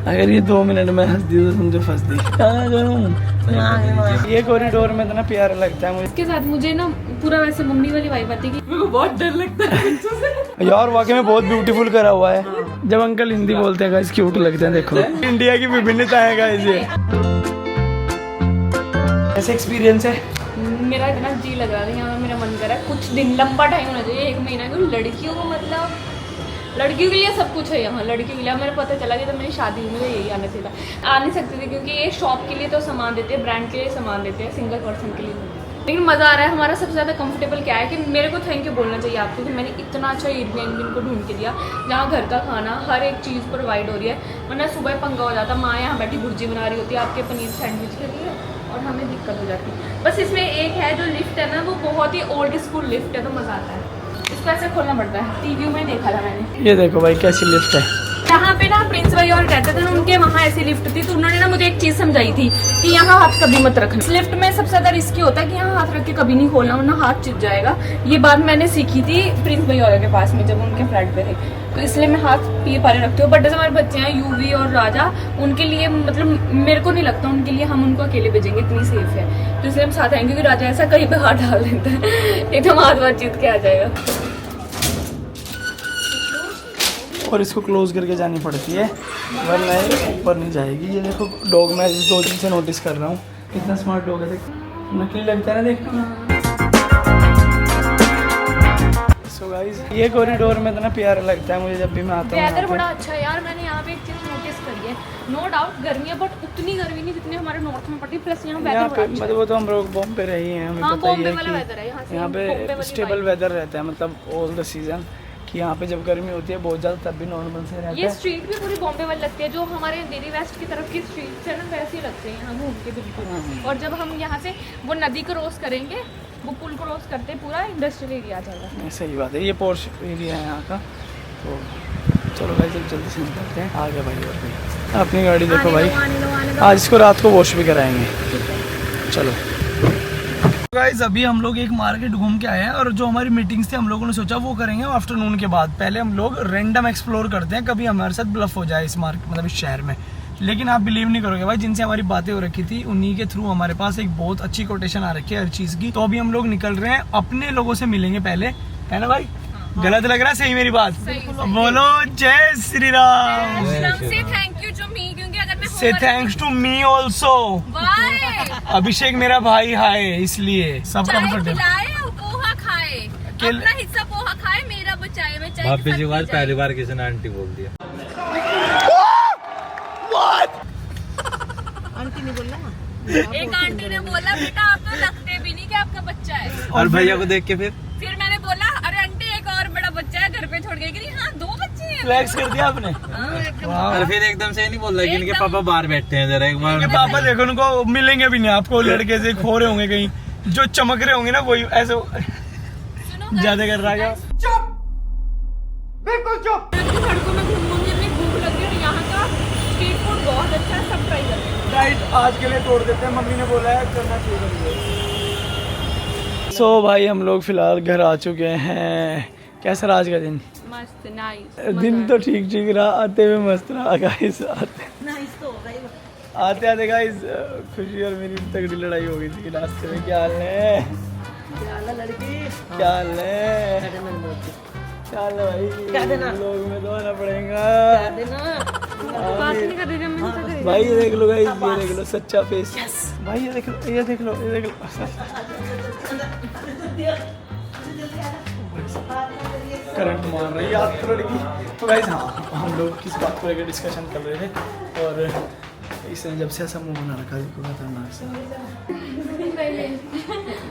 अगर ये 2 मिनट में हंस दी तो समझो फंस दी। कहाँ करूँ? ये कॉरिडोर में इतना प्यारा लगता है मुझे। इसके साथ मुझे ना पूरा वैसे मम्मी वाली वाइब आती है कि मेरे को बहुत डर लगता है बच्चों से। यार वाकई में बहुत ब्यूटीफुल करा हुआ है। जब अंकल हिंदी बोलते हैं गाइस क्यूट लगते हैं। देखो इंडिया की विभिन्नता है गाइस ये। कैसे एक्सपीरियंस है? मेरा इतना जी लग रहा था यहाँ, मेरा मन कर रहा है कुछ दिन लंबा टाइम होना चाहिए, 1 महीना। क्योंकि लड़कियों को मतलब लड़कियों के लिए सब कुछ है यहाँ। लड़कियों के लिए मेरे पता चला कि जब मेरी शादी हुई मुझे यही आना चाहिए था। आ नहीं सकती थी क्योंकि ये शॉप के लिए तो सामान देते हैं, ब्रांड के लिए सामान देते हैं, सिंगल पर्सन के लिए नहीं। लेकिन मज़ा आ रहा है। हमारा सबसे ज़्यादा कंफर्टेबल क्या है कि मेरे को थैंक यू बोलना चाहिए आपको कि मैंने इतना अच्छा एयरबीएनबी इनको ढूंढ के दिया जहाँ घर का खाना हर एक चीज़ प्रोवाइड हो रही है। वरना सुबह पंगा हो जाता, माँ यहाँ बैठी भुर्जी बना रही होती है आपके पनीर सैंडविच के लिए और हमें दिक्कत हो जाती है। बस इसमें एक है जो लिफ्ट है ना, वो बहुत ही ओल्ड स्कूल लिफ्ट है, तो मज़ा आता है। इसको ऐसे खोलना पड़ता है। टीवी में देखा था मैंने। ये देखो भाई कैसी लिफ्ट है। यहाँ पे ना प्रिंस भाई और रहते थे ना, उनके वहाँ ऐसी लिफ्ट थी, तो उन्होंने ना मुझे एक चीज समझाई थी कि यहाँ हाथ कभी मत रखना। इस लिफ्ट में सबसे ज्यादा रिस्की होता है कि यहाँ हाथ रख के कभी नहीं खोलना, वरना हाथ चिप जाएगा। ये बात मैंने सीखी थी प्रिंस भाई और के पास में जब उनके फ्लैट पे थे, तो इसलिए मैं हाथ पी पारे रखती हूँ। बट जैसे हमारे बच्चे हैं यूवी और राजा, उनके लिए मतलब मेरे को नहीं लगता उनके लिए हम उनको अकेले भेजेंगे, इतनी सेफ है। तो इसलिए हम साथ आएंगे क्योंकि राजा ऐसा कहीं पे हाथ डाल देता है एकदम हाथ बातचीत के आ जाएगा। और इसको क्लोज करके जानी पड़ती है वरना ये ऊपर नहीं जाएगी। ये देखो डॉग मैं 2 दिन से नोटिस कर रहा हूँ, कितना स्मार्ट डॉग है। देख नकली लगता है ना देखने में। सो गाइस ये कॉरिडोर में इतना प्यारा लगता है मुझे जब भी मैं आता हूँ। वेदर बड़ा अच्छा है यार। मैंने यहाँ पे एक चीज नोटिस करी है, नो डाउट गर्मी है बट उतनी गर्मी नहीं जितनी हमारे नॉर्थ में पड़ती है। प्लस यहाँ वेदर बड़ा अच्छा है। मतलब वो तो हम लोग बॉम्बे रहे हैं, हमें हाँ, पता ही बॉम्बे है वाला वेदर है कि यहाँ पे स्टेबल वेदर रहता है, मतलब ऑल द सीजन। कि यहाँ पे जब गर्मी होती है बहुत ज़्यादा तब भी नॉर्मल से रहता है। ये स्ट्रीट भी पूरी बॉम्बे वाली लगती है, जो हमारे दिल्ली वेस्ट की तरफ की स्ट्रीट है ना वैसे ही लगते हैं यहाँ घूम के बिल्कुल। और जब हम यहाँ से वो नदी क्रॉस करेंगे, वो पुल क्रॉस करते पूरा इंडस्ट्रियल एरिया आ जाएगा। सही बात है, ये पोर्श एरिया है यहाँ का। तो चलो भाई जब जल्दी से निकलते हैं। आ गया भाई और भी अपनी गाड़ी देखो भाई। आज इसको रात को वॉश भी कराएंगे। चलो गाइस अभी हम लोग एक मार्केट घूम के आए हैं और जो हमारी मीटिंग्स थी हम लोगों ने सोचा वो करेंगे आफ्टरनून के बाद। पहले हम लोग रैंडम एक्सप्लोर करते हैं, कभी हमारे साथ ब्लफ हो जाए इस मार्केट मतलब इस शहर में। लेकिन आप बिलीव नहीं करोगे भाई, जिनसे हमारी बातें हो रखी थी उन्हीं के थ्रू हमारे पास एक बहुत अच्छी कोटेशन आ रखी है हर चीज़ की। तो अभी हम लोग निकल रहे हैं, अपने लोगों से मिलेंगे पहले, है ना भाई? गलत लग रहा है? सही मेरी बात? बोलो जय श्री राम। से थैंक्स टू मी ऑल्सो। अभिषेक मेरा भाई हाय, इसलिए सब कंफर्टेबल। पोहा खाए, अपना हिस्सा पोहा खाए, मेरा बचाए। मैं चाय पहली बार किसी ने आंटी बोल दिया। आंटी ने बोला, एक आंटी ने बोला बेटा आप तो लगते भी नहीं कि आपका बच्चा है। और भैया को देख के फिर मैंने बोला अरे आंटी एक और बड़ा बच्चा है घर पे छोड़ के। हाँ 2 बच्चे हैं। फ्लैक्स कर दिया आपने। और फिर एकदम से नहीं बोल रहा कि इनके पापा बाहर बैठे हैं, जरा एक बार पापा देखो उनको मिलेंगे भी नहीं आपको, लड़के से खो रहे होंगे कहीं, जो चमक रहे होंगे ना वही ऐसे ज्यादा कर रहा है। चुप, बिल्कुल चुप। सड़कों में घूमूंगी, अपनी भूख लगी और यहाँ का स्ट्रीट फूड बहुत अच्छा है, सब ट्राई करें। राइट आज के लिए तोड़ देते हैं, मम्मी ने बोला है करना चाहिए। सो भाई हम लोग फिलहाल घर आ चुके हैं। कैसा रहा आज का दिन? मस्त, नाइस। दिन तो ठीक ठीक रहा, आते हुए मस्त रहा गाइस। आते आते गाइस खुशी और मेरी तगड़ी लड़ाई हो गई थी रास्ते में। क्या हाल है? लड़की क्या हाल है? क्या हाल है भाई? लोग में तो आना पड़ेगा। बात नहीं कर रही मैं। भाई ये देख लो गाइस, ये देख लो सच्चा फेस। भाई ये देख लो, ये देख लो, ये देख लो। करंट मार रही है यार लड़की। तो गाइस हाँ हम लोग किस बात को लेकर डिस्कशन कर रहे थे और इसने जब से ऐसा मुंह बना रखा है देखो खतरनाक सा।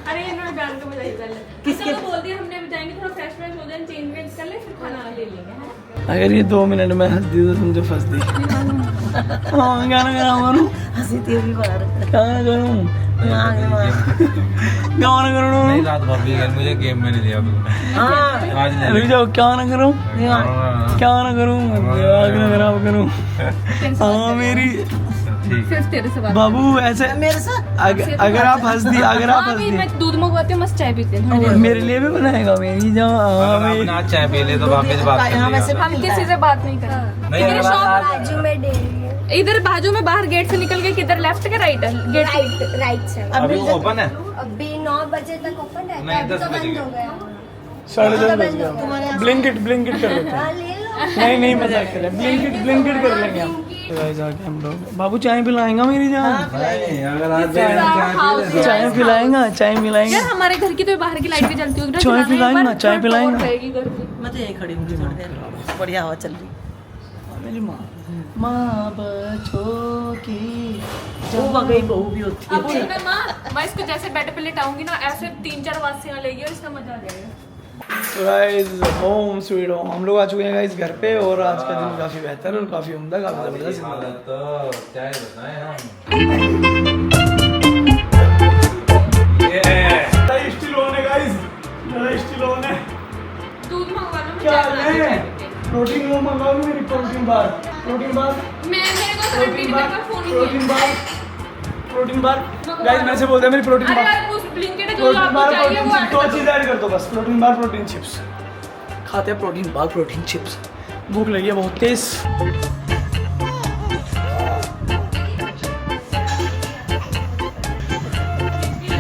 अरे इन्होंने गान को बजाई पहले किसके बोल दिया हमने अभी जाएंगे थोड़ा फ्रेश फ्रेश हो जाए, चेंज वेंज कर ले फिर खाना ले लेंगे। अगर ये 2 मिनट में हंस दी तो समझो फंस दी। हाँ गाना करूँ हंसी तेरी बार गाना करूँ गाना करूँ नहीं रात भर भी मुझे गेम में नहीं दिया आज नहीं। रुक जाओ क्या ना करूँ, क्या ना करूँ, दिमाग ना खराब करूँ। हाँ मेरी सिर्फ तेरे से बात बाबू ऐसे मेरे साथ अगर आप हंस दी, अगर आप हंस दी मैं दूध मंगवाती हूँ, मस्त चाय पीते हैं। मेरे लिए भी बनाएगा मेरी जहाँ आज चाय पी ले तो वापस बात कर हम किसी से बात नहीं कर रहे। इधर बाजू में बाहर गेट से निकल के किधर लेफ्ट के राइट है गेट राइट साइड। अभी ओपन है अभी 9 बजे तक ओपन है, नहीं, अभी 10 तो बजे बंद हो गया। 10:30 बज गया। ब्लिंकिट कर लेते हैं। हाँ, ले लो। नहीं मजाक कर रहे हैं, ब्लिंकिट कर लेंगे हम। तो गाइस आके हम लोग बाबू चाय पिलाएंगा मेरी जान। नहीं, अगर आज जाए चाय पिलाएंगा, चाय पिलाएंगा, यार हमारे घर की तो बाहर की लाइट भी जलती होगी ना, चाय जलाना एक पिलाएंगे, बार, चाय ठंड पिलाएंगे। और रहेगी घर की। मैं तो यहीं खड़ी हूँ थोड़ी देर, बढ़िया हवा चल रही। मेरी माँ बच्चों की वो बगई बहू भी होती अब उनमें मैं इसको जैसे बेड पे लेटाऊंगी ना, ऐसे 3-4 वासियां लेगी और इसका मजा आ जाएगा। तो गाइस होम स्वीट होम हम लोग आ चुके हैं गाइस घर पे, और आज का दिन काफी बेहतर और काफी उम्दा, काफी जबरदस्त। तो चाय बताएं हम स्टिल ऑन है गाइस, ज़्यादा स्टिल ऑन है। दूध मंगवा लो, मैं क्या चाय बना है? के प्रोटीन वो मंगाओ मेरी प्रोटीन बार मेरे को protein bar phone protein bar guys मैंने से बोलते हैं मेरी प्रोटीन अरे बार, यार उस ब्लिंकिट जो प्रोटीन आपको बार चाहिए वो प्रोटीन ऐड दो कर चीज ऐड कर दो बस, प्रोटीन बार प्रोटीन चिप्स खाते हैं, प्रोटीन बार प्रोटीन चिप्स। भूख लगी है बहुत तेज।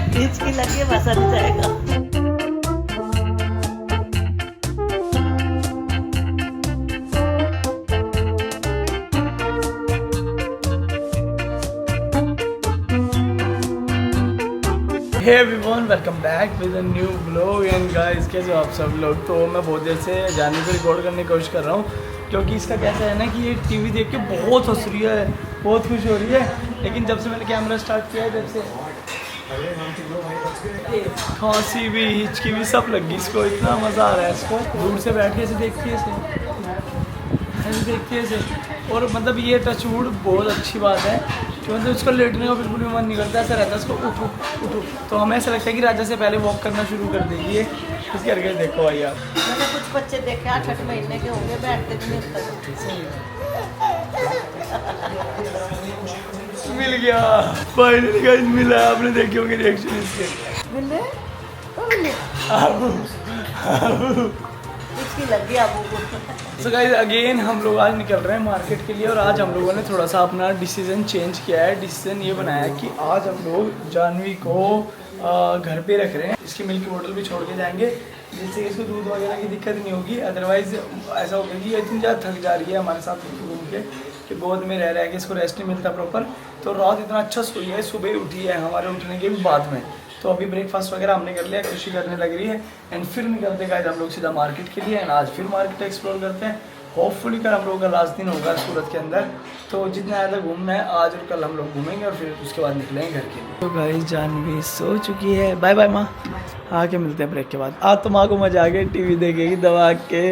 बीच की लगी बस आ जाएगा। Hey everyone, welcome back with a new blog. And guys कैसे हो आप सब लोग। तो मैं बहुत देर से जाने को रिकॉर्ड करने की कोशिश कर रहा हूँ, क्योंकि इसका कैसा है ना कि ये टीवी देख के बहुत हंस रही है, बहुत खुश हो रही है। लेकिन जब से मैंने कैमरा स्टार्ट किया है, जब से खांसी भी हिचकी भी सब लग गई इसको। इतना मज़ा आ रहा है इसको, दूर से बैठ के ऐसे देखती है, ऐसे देखती है ऐसे। और मतलब ये टचवुड बहुत अच्छी बात है कि मतलब उसको लेटने का बिल्कुल भी मन नहीं करता, ऐसा रहता है उसको उठो उठो। तो हमें ऐसा लगता है कि राजा से पहले वॉक करना शुरू कर देगी ये। इस करके देखो भाई आप, मैंने कुछ बच्चे देखे 8-8 महीने के होंगे, बैठते भी नहीं तक। मिल गया फाइनली गाइस, मिला। आपने देखे होंगे रिएक्शन इसके। मिले इसकी लग गई आपको को। सो गाइस अगेन हम लोग आज निकल रहे हैं मार्केट के लिए, और आज हम लोगों ने थोड़ा सा अपना डिसीजन चेंज किया है। डिसीजन ये बनाया है कि आज हम लोग जानवी को घर पे रख रहे हैं। इसकी मिल्क बोतल भी छोड़ के जाएंगे, जिससे इसको दूध वगैरह की दिक्कत नहीं होगी। अदरवाइज़ ऐसा होगा कि ये इतनी ज़्यादा थक जा रही है हमारे साथ घूम के कि गोद में रह के इसको रेस्ट नहीं मिलता प्रॉपर। तो रात इतना अच्छा सोई है, सुबह उठी है हमारे उठने के भी बाद में। तो अभी ब्रेकफास्ट वगैरह हमने कर लिया, खुशी करने लग रही है। एंड फिर निकलते गाइस हम लोग सीधा मार्केट के लिए। एंड आज फिर मार्केट एक्सप्लोर करते हैं। होपफुली कल हम लोगों का लास्ट दिन होगा सूरत के अंदर, तो जितना ज़्यादा घूमना है आज और कल हम लोग घूमेंगे, और फिर उसके बाद निकलेंगे घर के लिए। तो गाइस जानवी सो चुकी है। बाय बाय माँ, आके मिलते हैं ब्रेक के बाद। आज तो माँ को मजा आ गया, टीवी देखेगी दबा के,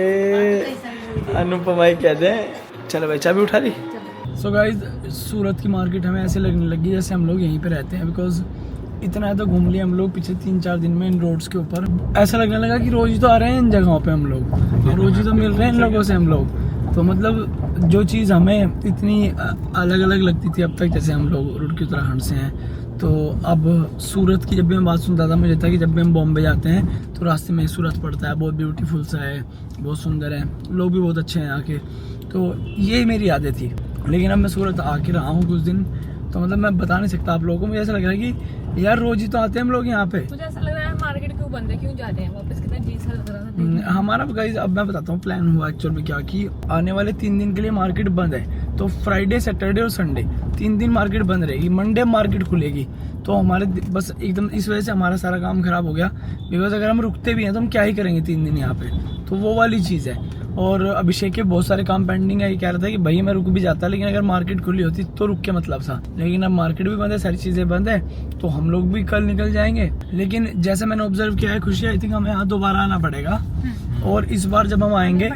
अनुपमाई कहते हैं। चलो भाई चाबी उठा ली। सो गाइस सूरत की मार्केट हमें ऐसे लगने लगी जैसे हम लोग यहीं पे रहते हैं, बिकॉज इतना ज़्यादा घूम लिया हम लोग पिछले 3-4 दिन में इन रोड्स के ऊपर। ऐसा लगने लगा कि रोज ही तो आ रहे हैं इन जगहों पे हम लोग, रोज ही तो मिल रहे हैं इन लोगों से हम लोग। तो मतलब जो चीज़ हमें इतनी अलग अलग लगती थी अब तक, जैसे हम लोग रोड की उत्तराखंड से हैं, तो अब सूरत की जब भी मैं बात सुनता था मुझे था कि जब भी हम बॉम्बे जाते हैं तो रास्ते में सूरत पड़ता है, बहुत ब्यूटीफुल सा है, बहुत सुंदर है, लोग भी बहुत अच्छे हैं यहाँ के। तो ये मेरी यादें थी। लेकिन अब मैं सूरत आके रहा हूँ कुछ दिन, तो मतलब मैं बता नहीं सकता आप लोगों को। मुझे ऐसा लग रहा है कि यार रोज ही तो आते हैं हम लोग यहाँ पे। मुझे ऐसा लग रहा है मार्केट क्यों बंद है, क्यों जाते हैं वापस, कितना जी सा लग रहा था। हमारा गाइस अब मैं बताता हूँ प्लान हुआ एक्चुअल में क्या, कि आने वाले 3 दिन के लिए मार्केट बंद है। तो फ्राइडे, सैटरडे और संडे 3 दिन मार्केट बंद रहेगी। मंडे मार्केट खुलेगी। तो हमारे बस एकदम इस वजह से हमारा सारा काम खराब हो गया, बिकॉज अगर हम रुकते भी हैं तो हम क्या ही करेंगे 3 दिन यहाँ पे। तो वो वाली चीज़ है। और अभिषेक के बहुत सारे काम पेंडिंग है। ये कह रहा था कि भाई मैं रुक भी जाता, लेकिन अगर मार्केट खुली होती तो रुक के मतलब था। लेकिन अब मार्केट भी बंद है, सारी चीज़ें बंद है, तो हम लोग भी कल निकल जाएंगे। लेकिन जैसे मैंने ऑब्जर्व किया है खुशी, आई थिंक हमें यहाँ दोबारा आना पड़ेगा। और इस बार जब हम आएंगे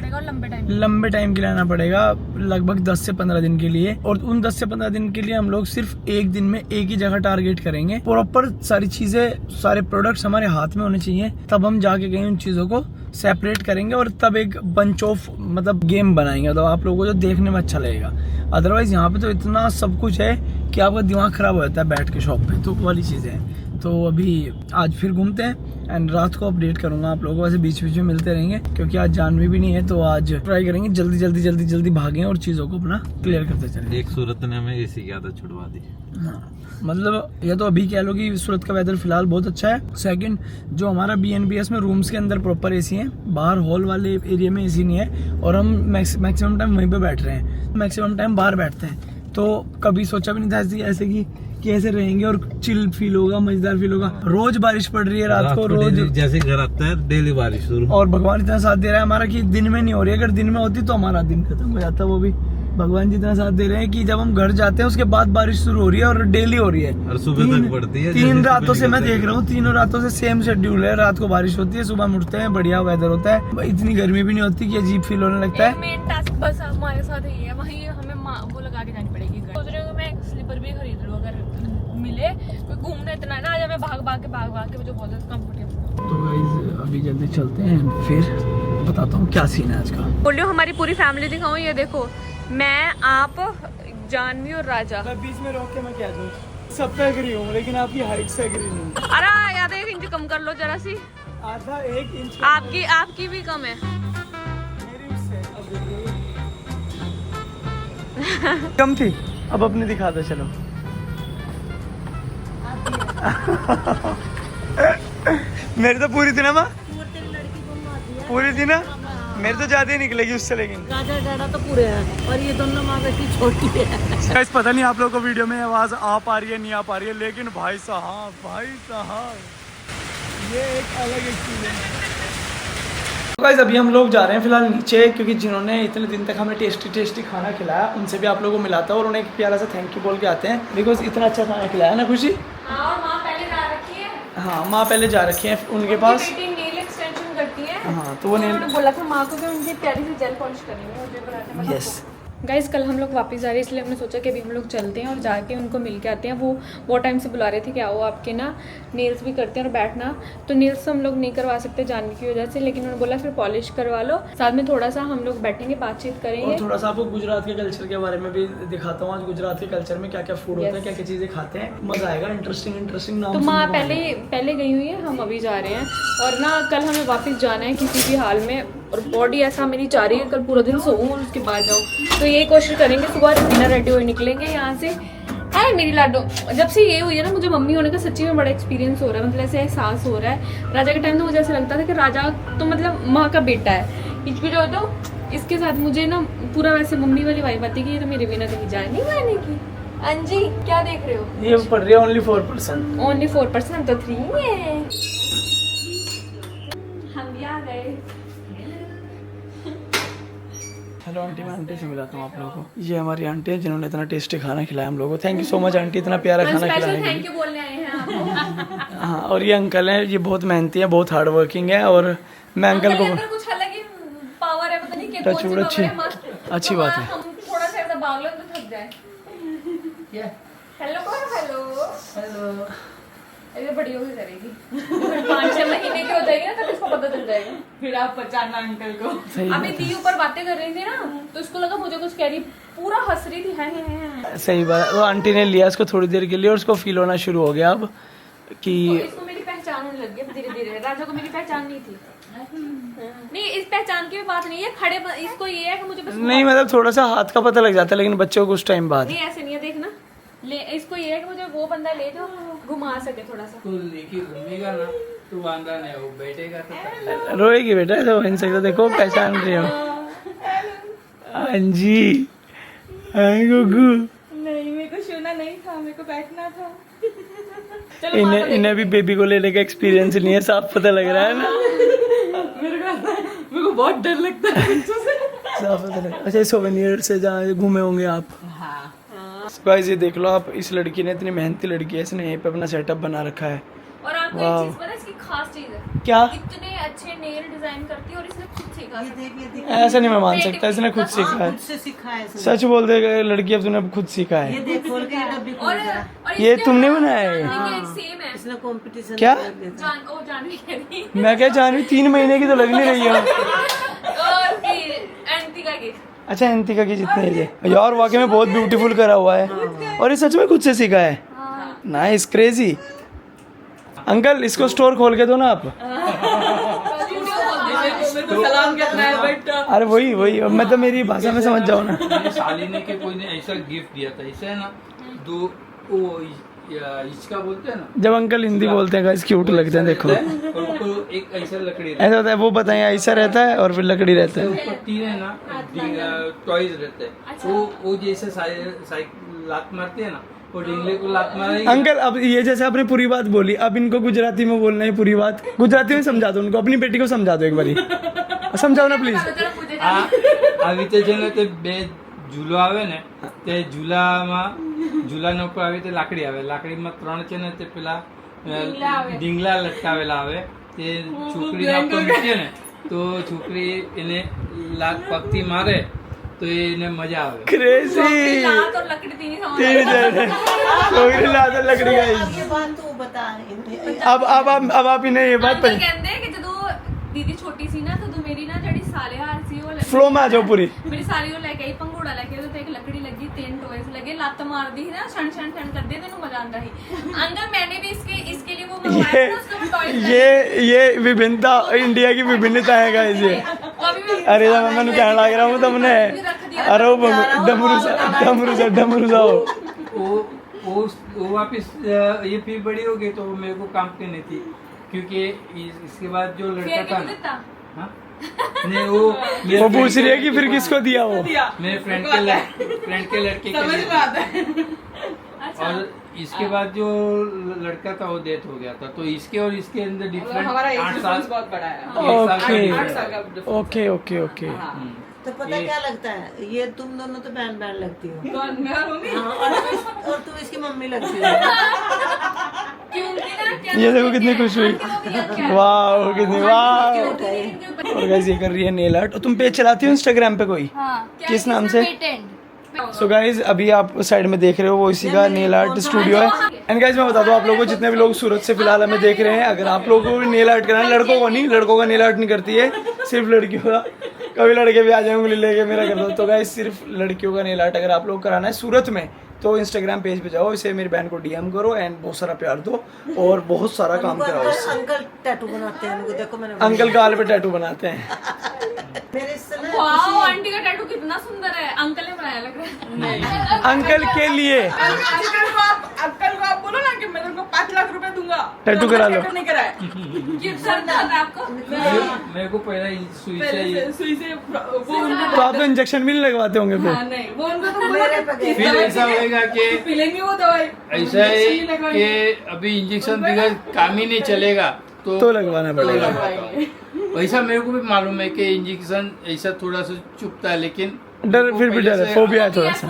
लंबे टाइम के लिए आना पड़ेगा, लगभग 10 से 15 दिन के लिए। और उन 10 से 15 दिन के लिए हम लोग सिर्फ एक दिन में एक ही जगह टारगेट करेंगे। प्रॉपर सारी चीजें, सारे प्रोडक्ट्स हमारे हाथ में होने चाहिए, तब हम जाके कहीं उन चीजों को सेपरेट करेंगे और तब एक बंच ऑफ मतलब गेम बनाएंगे, तो आप लोगों को जो देखने में अच्छा लगेगा। अदरवाइज यहाँ पे तो इतना सब कुछ है कि आपका दिमाग खराब हो जाता है बैठ के शॉप पे, तो वाली चीजें हैं। तो अभी आज फिर घूमते हैं एंड रात को अपडेट करूंगा आप लोगों को। वैसे बीच बीच में मिलते रहेंगे क्योंकि आज जानवी भी नहीं है, तो आज ट्राई करेंगे जल्दी भागें और चीज़ों को अपना क्लियर करते चलें। एक सूरत ने हमें एसी की आदत छुड़वा दी। मतलब ये तो अभी कह लो कि सूरत का वेदर फिलहाल बहुत अच्छा है। सेकंड, जो हमारा BNBS में रूम्स के अंदर प्रॉपर एसी है, बाहर हॉल वाले एरिया में एसी नहीं है और हम मैक्सिमम टाइम वहीं पे बैठ रहे हैं, मैक्सिमम टाइम बाहर बैठते हैं। तो कभी सोचा भी नहीं था ऐसे कि ऐसे रहेंगे और चिल फील होगा, मजेदार फील होगा। रोज बारिश पड़ रही है रात को, रोज जैसे घर आता है डेली बारिश शुरू। और भगवान इतना साथ दे रहा है हमारा कि दिन में नहीं हो रही है। अगर दिन में होती तो हमारा दिन खत्म हो जाता। वो भी भगवान जी इतना साथ दे रहे हैं कि जब हम घर जाते हैं उसके बाद बारिश शुरू हो रही है और डेली हो रही है और सुबह तक पड़ती है। 3 रातों से मैं देख रहा हूँ, 3 रातों से सेम शेड्यूल है। रात को बारिश होती है, सुबह उठते हैं, बढ़िया वेदर होता है, इतनी गर्मी भी नहीं होती कि अजीब फील होने लगता है। मेन टास्क बस हमारे साथ ही है, वहीं हमें वो लगा के जानी पड़ेगी। सोच रही हूँ मैं स्लीपर भी खरीद लूँ अगर मिले। कोई घूमना इतना है ना, आज हमें भाग के मुझे बहुत ज़्यादा कंफर्टेबल। तो गाइस अभी जल्दी चलते हैं, फिर बताता हूँ क्या सीन है आज का। बोल रही हूँ हमारी पूरी फैमिली दिखाऊँ। ये देखो, मैं, आप, जानवी और राजा। मैं बीच में रोक के मैं क्या दूँ, सब पे एग्री हूँ लेकिन आपकी हाइट से एग्री नहीं। अरे याद 1 इंच कम कर लो जरा सी। आधा 1 इंच आपकी भी कम है। मेरी उससे कम थी, अब अपनी दिखा दो चलो। मेरी तो पूरी थी ना माँ, पूरी थी ना, मेरी तो ज्यादा ही निकलेगी उससे। लेकिन गाजर डाटा तो पूरे हैं और ये दोनों माँ बेटी छोटी है। गाइस पता नहीं आप लोगों को वीडियो में आवाज आ पा रही है नहीं आ पा रही है, लेकिन भाई साहब ये एक अलग एक्सपीरियंस। गाइस अभी हम लोग जा रहे हैं फिलहाल नीचे, क्योंकि जिन्होंने इतने दिन तक हमें टेस्टी खाना खिलाया उनसे भी आप लोगों को मिलाता है और उन्हें एक प्यारा सा थैंक यू बोल के आते हैं, बिकॉज इतना अच्छा खाना खिलाया ना। खुशी हाँ, माँ पहले जा रखी है। हाँ, माँ पहले जा रखी है उनके पास। नेल एक्सटेंशन करती है। हाँ, तो वो उन्होंने बोला था माँ को कि उनकी प्यारी सी जेल पॉलिश करेंगे। यस गाइस कल हम लोग वापस जा रहे हैं, इसलिए हमने सोचा कि अभी हम लोग चलते हैं और जाके उनको मिल के आते हैं। वो बहुत टाइम से बुला रहे थे कि आओ आपके ना नेल्स भी करते हैं और बैठना। तो नेल्स हम लोग नहीं करवा सकते जानने की वजह से, लेकिन उन्होंने बोला फिर पॉलिश करवा लो, साथ में थोड़ा सा हम लोग बैठेंगे, बातचीत करेंगे। और थोड़ा सा आपको गुजरात के कल्चर के बारे में भी दिखाता हूँ। आज गुजरात के कल्चर में क्या क्या फूड होता है, क्या क्या चीज़ें खाते हैं, मजा आएगा। इंटरेस्टिंग नाम। तो माँ पहले गई हुई है, हम अभी जा रहे हैं। और ना कल हमें वापस जाना है किसी भी हाल में, और बॉडी ऐसा मेरी चाह रही है कल पूरा दिन सोऊं और उसके बाद जाऊँ। तो ये कोशिश करेंगे, सुबह बिना रेडी हुए निकलेंगे यहाँ से। है मेरी लाडो, जब से ये हुई है ना मुझे मम्मी होने का सच्ची में बड़ा एक्सपीरियंस हो रहा है, मतलब ऐसे एहसास हो रहा है। राजा के टाइम तो मुझे ऐसा लगता था कि राजा तो मतलब माँ का बेटा है, कुछ भी जो तो इसके साथ मुझे ना पूरा वैसे मम्मी वाली वाइब आती है कि ये तो मेरे बिना कहीं जाए नहीं आने की। अंजी क्या देख रहे हो? ये पढ़ रही है ओनली 4%। ओनली 4%, तो 3 है। हम भी आ गए। हेलो आंटी, मैं आंटी से मिलाता हूँ आप लोगों को। ये हमारी आंटी है जिन्होंने इतना टेस्टी खाना खिलाया हम लोगों को। Thank you so much aunty, इतना प्यारा खाना खिलाने के थैंक यू बोलने आए हैं आपको। हाँ, और ये अंकल हैं, ये बहुत मेहनती है, बहुत हार्ड वर्किंग है। और मैं अंकल को कुछ अलग ही पावर है, पता नहीं क्या टच वुड अच्छी बात है। हम थोड़ा सा ऐसा भाग लो तो थक जाए। हेलो हेलो ये बड़ी होगी करेगी 5-6 महीने की हो जाएगी ना, तब इसको पता चल जाएगा, फिर आप पहचानना अंकल को। अभी दी ऊपर बातें कर रही थी ना, तो इसको लगा मुझे कुछ कह रही, पूरा हंस रही थी। है सही बात है। वो आंटी ने लिया इसको थोड़ी देर के लिए और उसको फील होना शुरू हो गया अब कि तो इसको मेरी पहचान होने लग गई धीरे धीरे। राजा को मेरी पहचान नहीं थी। नहीं, इस पहचान की भी बात नहीं है, खड़े इसको ये है कि मुझे बस नहीं, मतलब थोड़ा सा हाथ का पता लग जाता है, लेकिन बच्चों को उस टाइम बाद नहीं, ऐसे नहीं है। देखना ले, इसको ये है कि मुझे वो बंदा ले जो घुमा सके थोड़ा सा। तू लेके घूमेगा ना, तू बांधा नहीं, वो बैठेगा तो रोएगी बेटा, ऐसा हो नहीं सकता। देखो पहचान रही हो। हाँ जी, गुगू। नहीं, मेरे को सोना नहीं था, मेरे को बैठना था। इन्हें भी बेबी को लेने का एक्सपीरियंस नहीं है, साफ पता लग रहा है ना। मेरे को बहुत डर लगता है साफ पता लग रहा है। अच्छा, सोवेनियर से जहाँ घूमे होंगे आप। गाइस ये देख लो आप, इस लड़की ने, इतनी मेहनती लड़की है, इसने यहीं पे अपना सेटअप बना रखा है। और आपको एक चीज पता है, इसकी खास चीज है क्या? इतने अच्छे नेल डिजाइन करती है और इसने खुद सीखा। ऐसा नहीं मैं मान सकता, इसने खुद सीखा है। सच बोल दे लड़की, अब तूने खुद सीखा है। और ये तुमने बनाया है? सेम है। इसने कंपटीशन क्या? जानवी कह रही मैं क्या जानवी, 3 महीने की तो लग नहीं रही है। और एंटिका की। अच्छा, एंतिका की जितनी एज है यार, वाकई में बहुत ब्यूटीफुल करा हुआ है। और ये सच में खुद से सीखा है। Nice, crazy. अंकल इसको स्टोर खोल के दो ना आप। अरे वही वही मैं तो मेरी भाषा में समझ जाओ ना। मेरी शालिनी के कोई ने ऐसा गिफ्ट दिया था, ऐसा है ना, दो वो इसका बोलते हैं ना, जब अंकल हिंदी बोलते हैं गाइस क्यूट लगते हैं देखो। और ऊपर एक ऐसा लकड़ी ऐसा होता है, वो बताएं ऐसा रहता है और फिर लकड़ी रहता है। ऊपर तीन है ना टॉयज रहते हैं, वो जैसे साइकिल लात मारते हैं ना, वो डिंगले को लात मारेगी। अंकल अब ये जैसे आपने पूरी बात बोली, अब इनको गुजराती में बोलना है पूरी बात। गुजराती में समझा दो उनको, अपनी बेटी को समझा दो एक बारी, समझाओ ना प्लीज। આવી તો છે ને તે બે ઝૂલો આવે ને, તે ઝૂલાના ઉપર આવી તે લાકડી આવે, લાકડીમાં ત્રણ છે ને તે પેલા ડીંગલા લટકાવેલા આવે, તે છોકરીના ઉપર મૂકીએ ને તો છોકરી એને પગથી મારે તો એને મજા આવે। क्रेजी लात और लकड़ी तीन ही समझ तीन जने छोकरी लात और लकड़ी गाइस। ये बात तू बता। अब आप इन्हें ये बात अंकल कहते हैं कि ਜਦੋਂ दीदी छोटी सी ना तो मेरी ना जड़ी साले हार सी वो फ्लो में आ जाओ पूरी। मेरी साली को लेके आई पंघूड़ा लेके तो एक लकड़ी लगी, तीन टॉयज लगे, लात मार दी ना, छन छन छन कर दे, तेनू मजा आंदा ही। अंकल मैंने भी इसके लिए वो मंगवाया था, उसके टॉयज ये विभिन्नता इंडिया की विभिन्नता है गाइस ये। अरे मैं कहने लग रहा हूँ तुमने, अरे डमरू सा वो वापिस ये फिर बड़ी हो गई तो मेरे को काम की नहीं थी, क्योंकि इसके बाद जो लड़का था ना, हाँ? नहीं वो पूछ रही है कि फिर किसको दिया वो। मेरे फ्रेंड के लड़के के लिए। और इसके बाद जो लड़का था वो डेथ हो गया था, तो इसके और इसके अंदर डिफरेंट 8 साल बहुत बड़ा है। Okay okay okay. तो पता क्या लगता है, ये तुम दोनों तो बहन बहन लगती हो। हाँ, और तू इसकी मम्मी लगती है। ये देखो कितनी खुश हुई, वाह कितनी वाह। और गाइस ये कर रही है नेल आर्ट। तुम पेज चलाती हो इंस्टाग्राम पे कोई? किस नाम से? सो गाइज अभी आप साइड में देख रहे हो वो इसी का नेल आर्ट स्टूडियो है। एंड गाइज मैं बता दूं आप लोगों को, जितने भी लोग सूरत से फिलहाल हमें देख रहे हैं, अगर आप लोगों को भी नेल आर्ट कराना, लड़कों को नहीं, लड़कों का नेल आर्ट नहीं करती है, सिर्फ लड़कियों का। कभी लड़के भी आ जाए उंगली लेके मेरा कर दो। तो गाइज सिर्फ लड़कियों का नेल आर्ट अगर आप लोग कराना है सूरत में तो इंस्टाग्राम पेज पे जाओ, इसे मेरी बहन को डीएम करो एंड बहुत सारा प्यार दो और बहुत सारा काम कराओ इससे। अंकल टैटू बनाते हैं, उनको देखो मैंने अंकल गाल पे टैटू बनाते हैं। मेरे इससे ना वाओ, आंटी का टैटू कितना सुंदर है, अंकल ने बनाया लग रहा है। अंकल के लिए अंकल को आप बोलो ना कि मैं तुमको 5 लाख रुपए दूंगा, टैटू करा लो। नहीं कराया। गिफ्ट सर था आपको। मेरे को पहले सुई से सुई से वो उनको तो आप तो इंजेक्शन भी नहीं लगवाते होंगे फिर? हाँ, नहीं वो उनको तो मेरे पे गए। फिर ऐसा होएगा कि पिलेंगे वो दवाई। ऐसा है कि अभी इंजेक्शन बगैर काम ही नहीं चलेगा तो लगवाना पड़ेगा। वैसा मेरे को भी मालूम है कि इंजेक्शन ऐसा थोड़ा सा चुभता है, लेकिन डर फिर भी डर है, फोबिया है थोड़ा सा।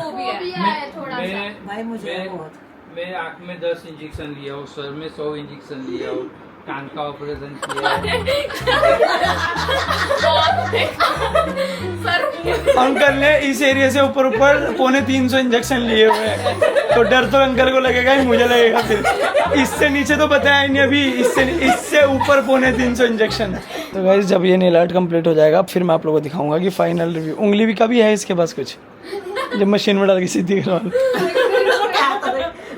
भाई मुझे बहुत। मैं आँख में 10 इंजेक्शन लिया और सर में 100 इंजेक्शन लिया और कान का ऑपरेशन किया। अंकल ने इस एरिया से ऊपर 350 इंजेक्शन लिए हुए हैं, तो डर तो अंकल को लगेगा ही, मुझे लगेगा फिर। इससे नीचे तो बताया नहीं अभी, इससे ऊपर 350 इंजेक्शन। तो गाइस जब ये नेल आर्ट कंप्लीट हो जाएगा फिर मैं आप लोगों को दिखाऊंगा कि फाइनल रिव्यू। उंगली भी का भी है इसके पास कुछ, जब मशीन में डाल के सीधी करवा लो।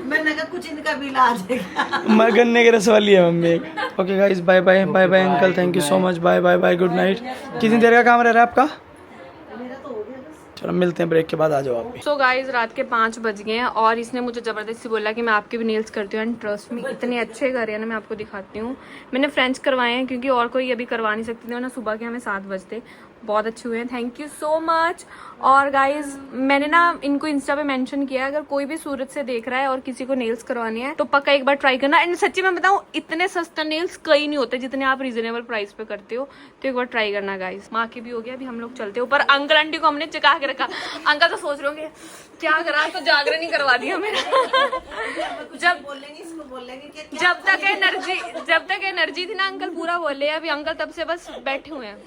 मैंने कहा कुछ इनका भी इलाज है। गन्ने के रस वाली है मम्मी एक। Okay guys bye bye bye bye uncle, thank you so much, bye bye bye, good night. कितनी देर का काम रह रहा है आपका? चलो मिलते हैं ब्रेक के बाद, आ जाओ आप भी। सो गाइज रात के 5 बज गए हैं और इसने मुझे ज़बरदस्ती बोला कि मैं आपके भी नेल्स करती हूँ एंड ट्रस्ट मी इतने अच्छे कर रहे हैं ना, मैं आपको दिखाती हूँ। मैंने फ्रेंच करवाए हैं क्योंकि और कोई अभी करवा नहीं सकती थी ना, सुबह के हमें 7 बजते। बहुत अच्छे हुए हैं, थैंक यू सो मच। और गाइज मैंने ना इनको इंस्टा पे मेंशन किया है, अगर कोई भी सूरत से देख रहा है और किसी को नेल्स करवाने हैं तो पक्का एक बार ट्राई करना। एंड सच्ची मैं बताऊँ इतने सस्ते नेल्स कहीं नहीं होते जितने आप रीजनेबल प्राइस पे करते हो, तो एक बार ट्राई करना गाइज। माँ की भी हो गया, अभी हम लोग चलते हो। पर अंकल आंटी को हमने चका के रखा, अंकल तो सोच रहे होंगे क्या करा, तो जागरण ही करवा दिया मेरा। जब बोलेंगे इसको, बोलेंगे कि जब तक एनर्जी थी ना अंकल पूरा बोले, अभी अंकल तब से बस बैठे हुए हैं।